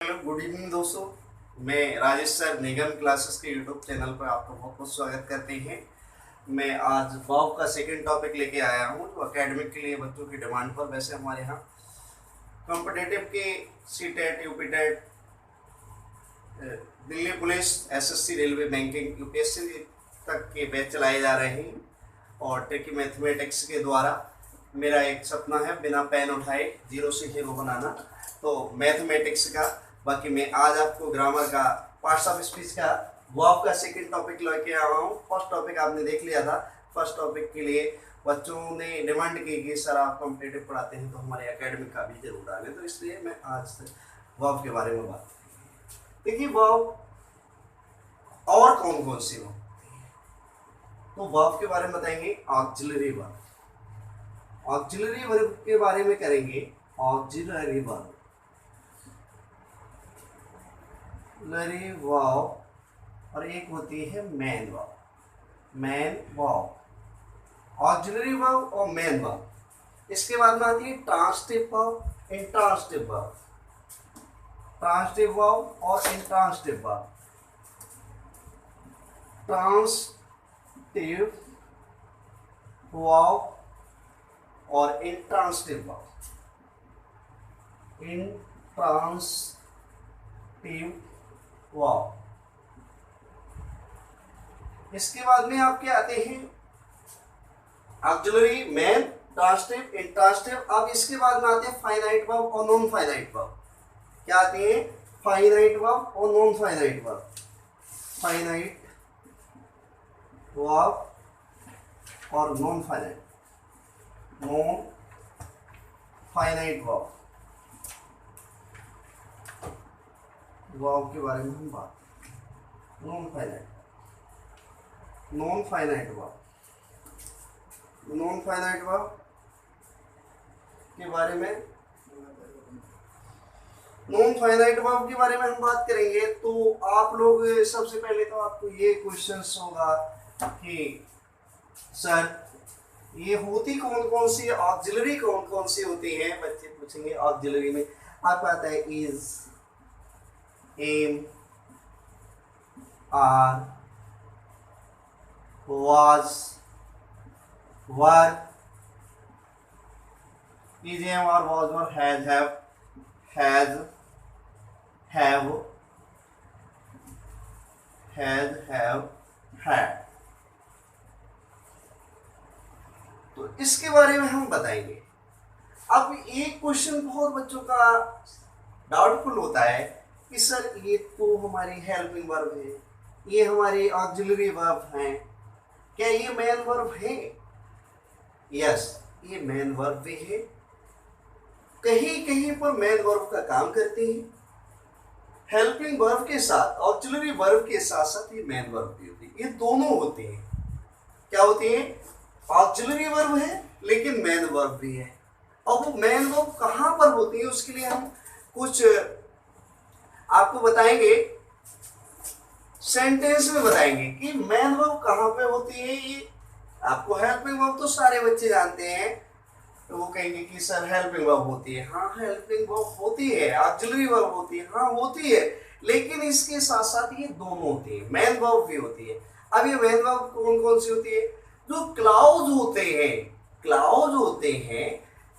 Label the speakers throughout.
Speaker 1: Hello, good evening दोस्तों। मैं Rajesh sir निगम classes के यूट्यूब चैनल पर आपका बहुत बहुत स्वागत करते हैं। मैं आज वर्ब का सेकंड टॉपिक लेके आया हूँ जो एकेडमिक के लिए बच्चों की डिमांड पर। वैसे हमारे यहाँ कॉम्पिटिटिव के CTET, UPTET, Delhi police, SSC, railway, banking, UPSC तक के बैच चलाए जा रहे हैं और ट्रिकी मैथमेटिक्स के द्वारा मेरा एक सपना है बिना पेन उठाए जीरो से हीरो बनाना। तो मैथमेटिक्स का, बाकी मैं आज आपको ग्रामर का, पार्ट्स ऑफ स्पीच का, वर्ब का सेकंड टॉपिक लेके आया हूँ। फर्स्ट टॉपिक आपने देख लिया था। फर्स्ट टॉपिक के लिए बच्चों ने डिमांड की कि सर आप कॉम्पिटेटिव पढ़ाते हैं तो हमारे एकेडमिक का भी जरूर डालें, तो इसलिए मैं आज वर्ब के बारे में बात। देखिए वर्ब और कौन कौन सी वर्ब, तो वर्ब के बारे में बताएंगे। ऑक्सिलरी वर्ब, ऑक्सिलरी वर्ब के बारे में करेंगे। ऑक्सिलरी वर्ब, ऑक्सिलरी वर्ब, और एक होती है main verb. Main verb, auxiliary verb और मेन वर्ब। इसके बाद में आती है transitive verb, intransitive verb. Transitive verb और इंट्रांसिटिव वर्ब। ट्रांसिटिव वर्ब और इंट्रांसिटिव वर्ब। Intransitive verb. इसके बाद में आपके आते हैं ऑक्सिलरी, मेन, ट्रांसिटिव, इंट्रांसिटिव। अब इसके बाद में आते हैं फाइनाइट वर्ब और नॉन फाइनाइट वर्ब। क्या आते हैं? फाइनाइट वर्ब और non finite verb. Finite verb और non finite, non finite verb. Verb के बारे में हम बात, non finite, non finite verb. Non finite verb के बारे में, नॉन फाइनाइट वर्ब के बारे में हम बात करेंगे। तो आप लोग सबसे पहले तो आपको ये क्वेश्चंस होगा कि सर ये होती कौन कौन सी, ऑक्सिलरी कौन कौन सी होती है, बच्चे पूछेंगे। ऑक्सिलरी में आपको आता है is, am, are, was, were, is, am, or was, were, has, have, had, तो इसके बारे में हम बताएंगे। अब एक क्वेश्चन बहुत बच्चों का डाउटफुल होता है कि सर ये तो हमारी हेल्पिंग वर्ब है, ये हमारी ऑक्सिलरी वर्ब हैं, क्या ये मेन वर्ब है? यस, ये मेन वर्ब भी है। कहीं कहीं पर मेन वर्ब का काम करते हैं। हेल्पिंग वर्ब के साथ, ऑक्सिलरी वर्ब के साथ साथ ये मेन वर्ब भी होती है। ये दोनों होते हैं। क्या होते हैं? ऑक्सिलरी वर्ब है लेकिन मेन वर्ब भी है। और वो मेन वर्ब कहाँ पर होती है उसके लिए हम कुछ आपको बताएंगे, सेंटेंस में बताएंगे कि मेन वर्ब कहाँ पे होती है। ये आपको हेल्पिंग वर्ब तो सारे बच्चे जानते हैं, तो वो कहेंगे कि सर हेल्पिंग वर्ब होती है। हाँ, हेल्पिंग वर्ब होती है। ऑक्सिलरी वर्ब होती है, हाँ होती है, लेकिन इसके साथ साथ ये दोनों होती है, मेन वर्ब भी होती है। अब ये मेन वर्ब कौन कौन सी होती है? जो क्लाउज होते हैं, क्लाउज होते हैं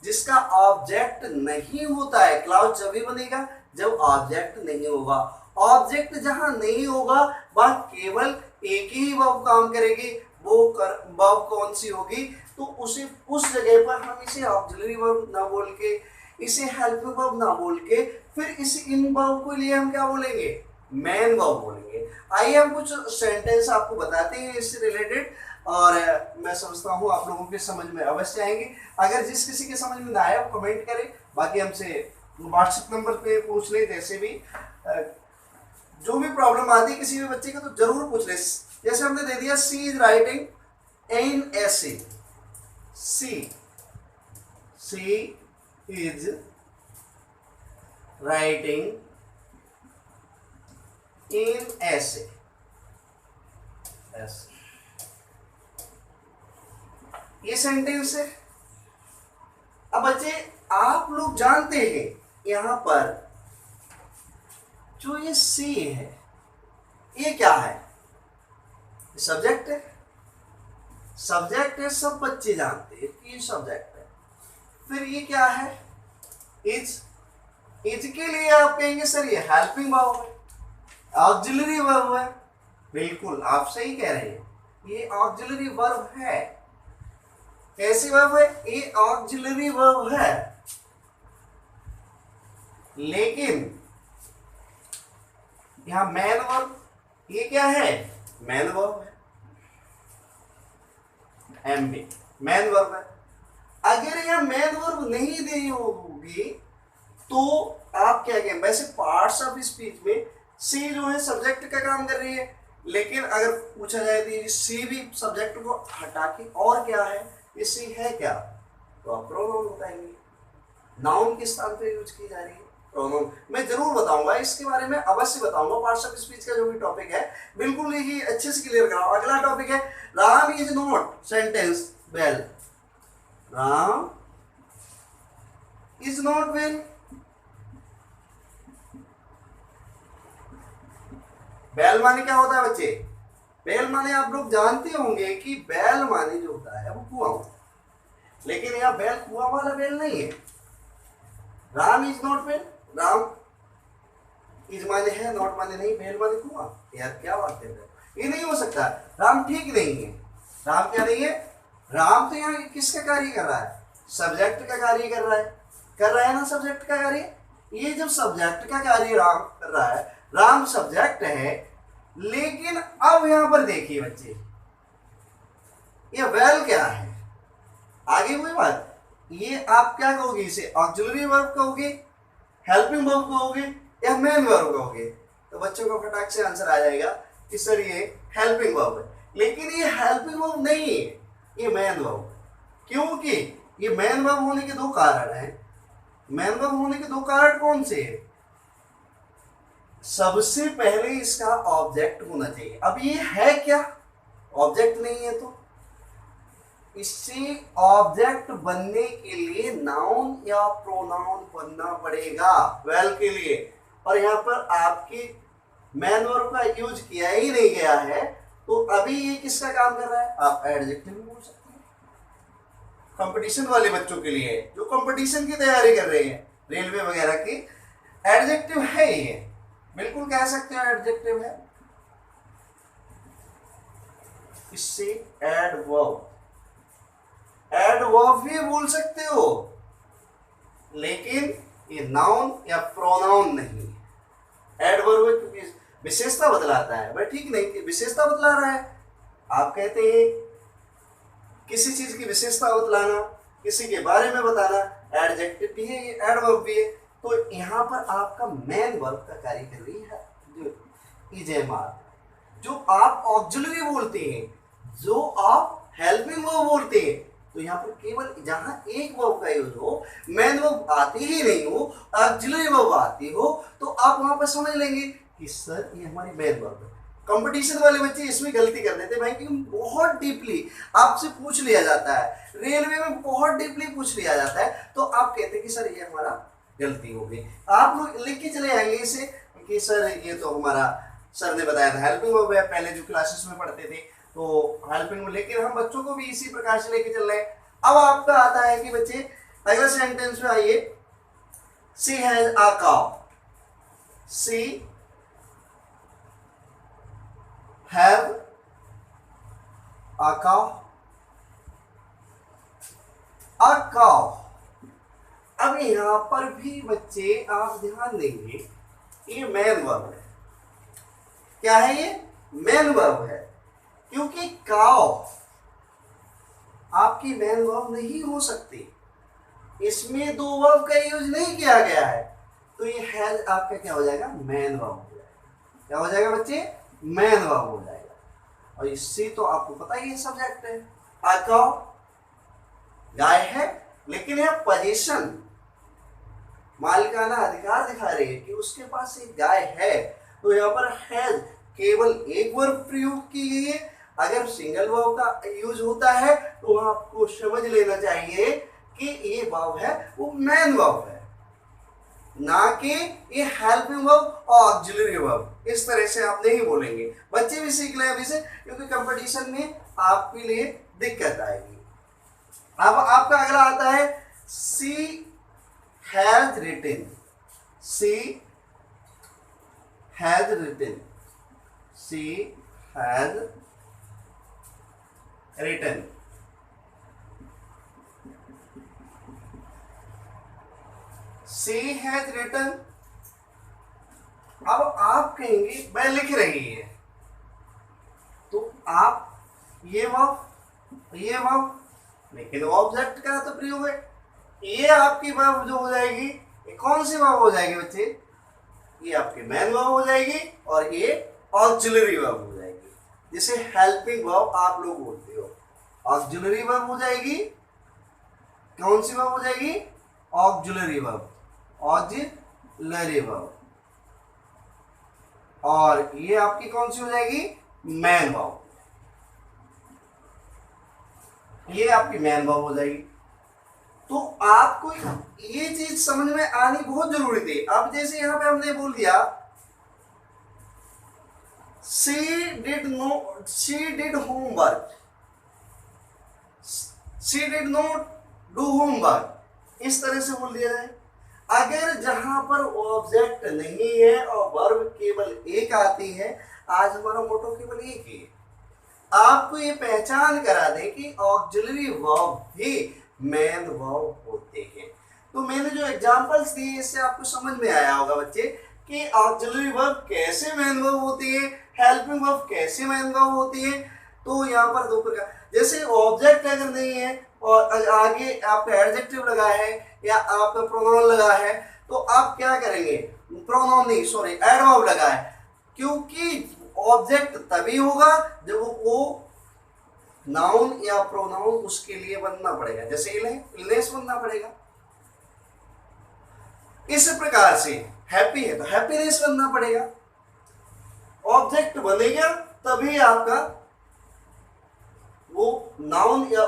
Speaker 1: जिसका ऑब्जेक्ट नहीं होता है। क्लाउज जब भी बनेगा जब ऑब्जेक्ट नहीं होगा। ऑब्जेक्ट जहां नहीं होगा वह केवल एक ही वर्ब काम करेगी। वो वर्ब कौन सी होगी? तो उसे उस जगह पर हम इसे ऑक्सिलरी वर्ब ना बोल के, इसे हेल्पिंग वर्ब ना बोल के, फिर इस इन वर्ब को लिए हम क्या बोलेंगे? मेन वर्ब बोलेंगे। आइए हम कुछ सेंटेंस आपको बताते हैं इससे रिलेटेड, और मैं समझता हूँ आप लोगों के समझ में अवश्य आएंगे। अगर जिस किसी के समझ में ना आए वो कमेंट करें, बाकी हमसे व्हाट्सएप नंबर पे पूछ ले। जैसे भी जो भी प्रॉब्लम आती है किसी भी बच्चे का तो जरूर पूछ ले। जैसे हमने दे दिया she is writing an essay, she is writing in essay, ये सेंटेंस है। अब बच्चे आप लोग जानते हैं यहाँ पर जो ये सी है ये क्या है? सब्जेक्ट है। सब्जेक्ट है, सब बच्चे जानते हैं कि ये सब्जेक्ट है। फिर ये क्या है? इज। इज के लिए आप कहेंगे सर ये हेल्पिंग वर्ब है, ऑक्सिलरी वर्ब है। बिल्कुल आप सही कह रहे हैं, ये ऑक्सिलरी वर्ब है। कैसी वर्ब है? ये ऑक्सिलरी वर्ब है। लेकिन यहां मेन वर्ब, ये क्या है? मेन वर्ब है, एमबी मेन वर्ब है। अगर यह मेन वर्ब नहीं दी होगी तो आप क्या कहें? वैसे पार्ट्स ऑफ स्पीच में सी जो है सब्जेक्ट का काम कर रही है, लेकिन अगर पूछा जाए तो सी भी सब्जेक्ट को हटा के और क्या है? ये सी है क्या? तो आप प्रोनाउन बताएंगे। नाउन के स्थान पे यूज की जा रही है प्रोनाउन। मैं जरूर बताऊंगा इसके बारे में, अवश्य बताऊंगा। पार्ट्स ऑफ स्पीच का जो भी टॉपिक है बिल्कुल ही अच्छे से क्लियर कराओ। अगला टॉपिक है Ram is not sentence well. Ram is not well. बैल माने क्या होता है बच्चे? बैल माने आप लोग जानते होंगे कि बैल माने जो होता है वो कुआं होता है, लेकिन यहाँ बैल कुआं वाला बैल नहीं है। Ram is not well, Ram is माने है, नॉट माने नहीं, बैल माने कुआं। यार क्या बात है, ये नहीं हो सकता। राम ठीक नहीं है। राम क्या नहीं है? राम तो यहाँ किसका कार्य कर रहा है? सब्जेक्ट का कार्य कर रहा है। कर रहा है ना सब्जेक्ट का कार्य। ये जब सब्जेक्ट का कार्य राम कर रहा है, राम सब्जेक्ट है, लेकिन अब यहां पर देखिए बच्चे, ये वेल क्या है? आगे कोई बात, ये आप क्या कहोगे? इसे ऑक्सिलरी वर्ब कहोगे, हेल्पिंग वर्ब कहोगे, या मेन वर्ब कहोगे? तो बच्चों को फटाक से आंसर आ जाएगा कि सर ये हेल्पिंग वर्ब है। लेकिन ये हेल्पिंग वर्ब नहीं है, ये मेन वर्ब है। क्योंकि ये मेन वर्ब होने के दो कारण हैं। मेन वर्ब होने के दो कारण कौन से हैं? सबसे पहले इसका ऑब्जेक्ट होना चाहिए। अब ये है क्या? ऑब्जेक्ट नहीं है, तो इससे ऑब्जेक्ट बनने के लिए नाउन या प्रोनाउन बनना पड़ेगा वेल के लिए। और यहाँ पर आपके मेन वर्ब का यूज किया ही नहीं गया है, तो अभी ये किसका काम कर रहा है? आप एडजेक्टिव बोल सकते हैं। कंपटीशन वाले बच्चों के लिए जो कंपटीशन की तैयारी कर रहे हैं रेलवे वगैरह की, एडजेक्टिव है ये, बिल्कुल कह सकते हो एडजेक्टिव है। इससे एडवर्ब, एडवर्ब भी बोल सकते हो, लेकिन ये नाउन या प्रोनाउन नहीं। एडवर्ब है क्योंकि विशेषता बतलाता है। भाई ठीक नहीं कि विशेषता बतला रहा है। आप कहते हैं किसी चीज की विशेषता बतलाना, किसी के बारे में बताना, एडजेक्टिव भी है, ये एडवर्ब भी है। तो यहाँ पर आपका मेन वर्ब का कार्य कर रही है जो इजेमार, जो आप ऑक्सिलरी बोलते हैं, जो आप हेल्पिंग वर्ब बोलते हैं। तो यहाँ पर केवल जहां एक वर्ब का यूज हो, मेन वर्ब आती ही नहीं हो, ऑक्सिलरी वर्ब आती हो, तो आप वहां पर समझ लेंगे कि सर ये हमारी मेन वर्ब है। कंपटीशन वाले बच्चे इसमें गलती कर देते हैं भाई, क्योंकि बहुत डीपली आपसे पूछ लिया जाता है, रेलवे में बहुत डीपली पूछ लिया जाता है, तो आप कहते हैं कि सर ये हमारा गलती हो गई। आप लोग लिख के चले आएंगे इसे कि सर ये तो हमारा सर ने बताया था हेल्पिंग वर्ब है, पहले जो क्लासेस में पढ़ते थे तो हेल्पिंग, लेकिन हम बच्चों को भी इसी प्रकार से लेके चल रहे हैं। अब आपका आता है कि बच्चे अगले सेंटेंस में आइए, she has a cow. She have a cow, a cow. अब यहां पर भी बच्चे आप ध्यान देंगे, ये मेन वर्ब है। क्या है ये? मेन वर्ब है, क्योंकि काउ आपकी मेन वर्ब नहीं हो सकती, इसमें दो वर्ब का यूज नहीं किया गया है, तो ये हैज आपका क्या हो जाएगा? मेन वर्ब हो जाएगा। क्या हो जाएगा बच्चे? मेन वर्ब हो जाएगा। और इससे तो आपको पता ही है सब्जेक्ट है। आ काउ गाय है, लेकिन यह पोजीशन मालिकाना अधिकार दिखा रही है कि उसके पास एक गाय है, तो यहाँ पर हैज केवल एक वर्ब प्रयोग की गई है। अगर सिंगल वर्ब का यूज होता है तो आपको समझ लेना चाहिए कि ये वर्ब है वो मेन वर्ब है। ना कि ये हेल्पिंग वर्ब और ऑक्सिलरी वर्ब। इस तरह से आप नहीं बोलेंगे, बच्चे भी सीख लें अभी से, क्योंकि कंपटीशन में आपके लिए दिक्कत आएगी। अब आपका अगला आता है she has written. She has written. She has written. She has written. अब आप कहेंगे वह लिख रही है, तो आप ये वर्ब, लेकिन ऑब्जेक्ट का तो प्रयोग है। ये आपकी वर्ब जो हो जाएगी, ये कौन सी वर्ब हो जाएगी बच्चे? ये आपकी मेन वर्ब हो जाएगी और ये ऑक्सिलरी वर्ब हो जाएगी, जिसे हेल्पिंग वर्ब आप लोग बोलते हो। ऑक्सिलरी वर्ब हो जाएगी। कौन सी वर्ब हो जाएगी? Auxiliary verb. Auxiliary verb. और ये आपकी कौन सी हो जाएगी? Main verb. ये आपकी मेन वर्ब हो जाएगी। तो आपको ये चीज समझ में आनी बहुत जरूरी थी। अब जैसे यहां पे हमने बोल दिया she did homework. She did not do homework, इस तरह से बोल दिया जाए। अगर जहां पर ऑब्जेक्ट नहीं है और वर्ब केवल एक आती है, आज हमारा मोटो केवल एक ही है, आपको ये पहचान करा दें कि ऑक्सिलरी वर्ब भी मेन वर्ब होते हैं। तो मैंने जो एग्जांपल्स दिए, इससे आपको समझ में आया होगा बच्चे कि ऑक्सिलरी वर्ब कैसे मेन वर्ब होती है, हेल्पिंग वर्ब कैसे मेन वर्ब होती है। तो यहाँ पर दो प्रकार, जैसे ऑब्जेक्ट अगर नहीं है और आगे आपका एडजेक्टिव लगा है या आपका प्रोनाउन लगा है, तो आप क्या करेंगे? प्रोनाउन नहीं, सॉरी, एडवर्ब लगा है, क्योंकि ऑब्जेक्ट तभी होगा जब वो नाउन या प्रोनाउन उसके लिए बनना पड़ेगा। जैसे इलनेस बनना पड़ेगा, इस प्रकार से हैप्पी है तो हैप्पीनेस बनना पड़ेगा। ऑब्जेक्ट बनेगा तभी आपका वो नाउन या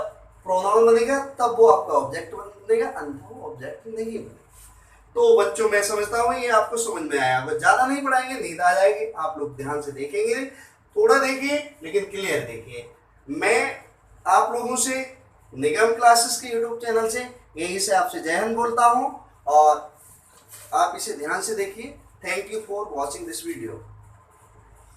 Speaker 1: प्रोनाउन बनेगा, तब वो आपका ऑब्जेक्ट बनेगा, अन्यथा वो ऑब्जेक्ट नहीं बनेगा। तो बच्चों, मैं समझता हूँ ये आपको समझ में आया होगा। ज्यादा नहीं पढ़ाएंगे, नींद आ जाएगी, आप लोग ध्यान से देखेंगे, थोड़ा देखिए लेकिन क्लियर देखिए। मैं आप लोगों से निगम क्लासेस के यूट्यूब चैनल से यहीं से आपसे जय हिंद बोलता हूँ, और आप इसे ध्यान से देखिए। Thank you for watching this video.